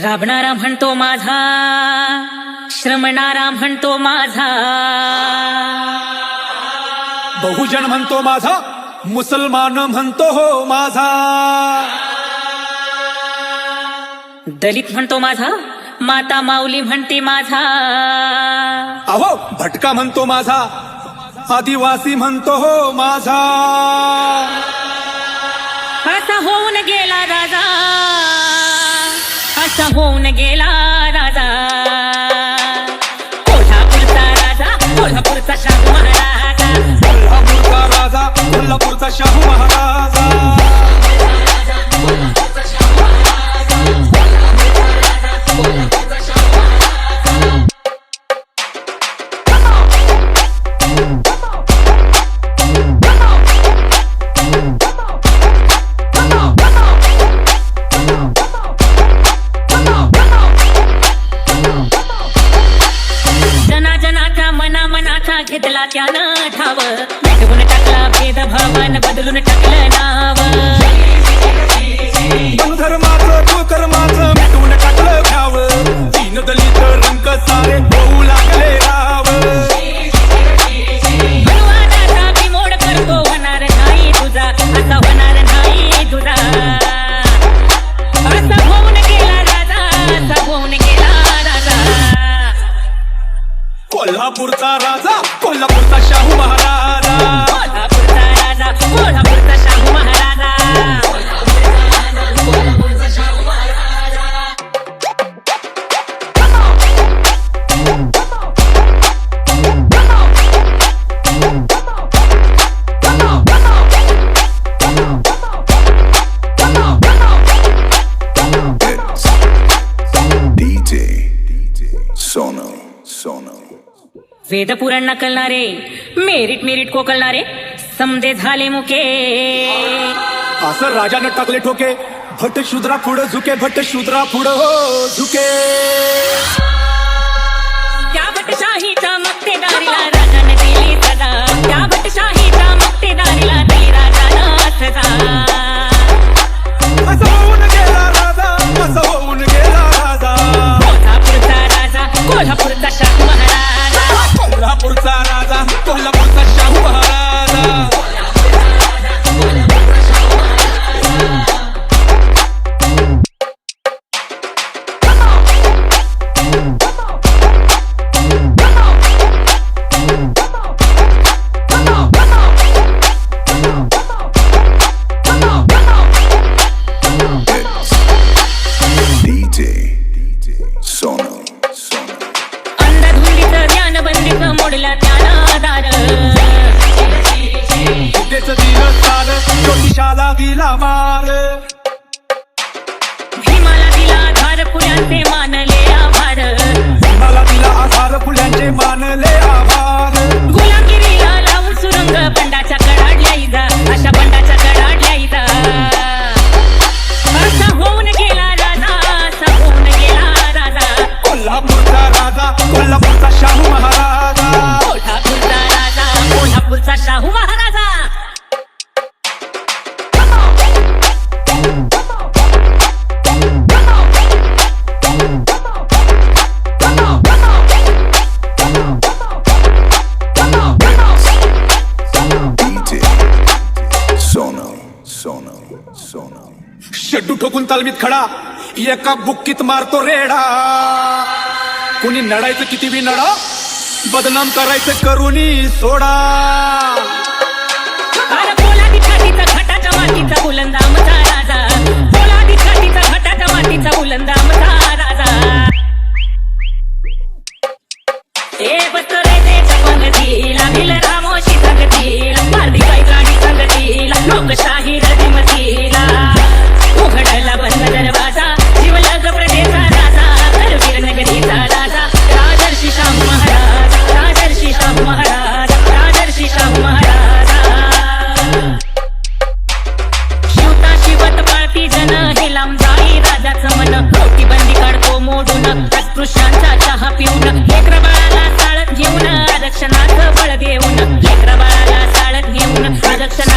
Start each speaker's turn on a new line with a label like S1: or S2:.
S1: राबणारा म्हणतो माझा, श्रमणारा म्हणतो माझा,
S2: बहुजन म्हणतो माझा, मुसलमान म्हणतो हो माझा,
S1: दलित म्हणतो माझा, माता माऊली म्हणते माझा,
S2: अहो भटका म्हणतो माझा, आदिवासी म्हणतो हो माझा.
S1: असा होऊन गेला राजा, असा होऊन गेला राजा, कोल्हापूरचा राजा, कोल्हापूरचा शाहू महाराजा,
S2: कोल्हापूरचा राजा, कोल्हापूरचा शाहू महाराजा.
S1: मनाचा घेतला त्यानं ठाव, मिटवून टाकला भेदभावानं बदलून टाकलं नाव,
S2: धर्माचं तो कर्माचं मिटवून टाकलं घ्याव, दीन दलित रंग सारे होऊ लागले राव.
S1: अनुवादाचा बिमोड करतो, होणार नाही तुझा, असा होणार नाही तुझा, असा होऊन गेला राजा, असा होऊन गेला राजा.
S2: कोल्हापूरचा राजा, कोल्हापूरचा शाहू महाराजा,
S1: कोल्हापूरचा राजा, कोल्हापूरचा शाहू महाराजा. वेद पुराण नकलणारे, मेरिट मेरिट कोकलणारे, समजे झाले मुके.
S2: असं राजानं टाकले ठोके, भट शूद्रा पुढं झुके, भट शूद्रा पुढं हो झुके.
S1: त्या भटशाहीच्या मक्तेदारीला राजाने दिली सजा, त्या भटशाहीच्या मक्तेदारीला दिली राजानं सजा.
S2: असं होऊन गेला राजा, असं होऊन गेला राजा,
S1: कोल्हापूरचा राजा, कोल्हापूरचा शाहू महाराजा,
S2: कोल्हापूरचा राजा, कोल्हापूरचा शाहू महाराजा.
S1: अंधाधुंदीचं ज्ञानबंदीचं मोडला त्यानं दार,
S2: त्याचं दिलं सार, ज्योतिषाला दिला मार.
S1: भीमाला दिला आधार, फुल्यांचे मानले आभार,
S2: मला दिला आधार, फुल्यांचे मानले आभार.
S1: गुलामगिरीला लावून सुरंग, बंडाच्या कडाडल्या इजा, अशा बंडाच्या कडाडल्या इजा. असा होऊन गेला राजा, असा होऊन गेला राजा,
S2: कोल्हापूरचा राजा, कोल्हापूरचा शाहू महाराजा,
S1: कोल्हापूरचा राजा, कोल्हापूरचा शाहू महाराजा.
S2: शेड्डू ठोकून तालमीत खडा, एका बुक्कीत मारतो रेडा. कुणी नडायचं किती बी नडा, बदनाम करायचं करुणी सोडा.
S1: अरे पोलादी छातीचा घटाच्या मातीचा बुलंद आमचा राजा, पोलादी छातीचा घटाच्या मातीचा बुलंद आमचा राजा. ए बसरे देच्या पंगतीला, भिल रामोशी संगतीला, पारधी गाडी संगतीला, लोकशाही रदिमतीला, उघडला बंद दरवाजा, जीवलग प्रदेचा राजा, करवीर नगरीचा राजा, राजर्षी शाहू महाराज, राजर्षी शाहू महाराज, राजर्षी शाहू महाराज. शिवता शिव देऊन लेकरा बाळाला साळत घेऊन प्रदक्षिणा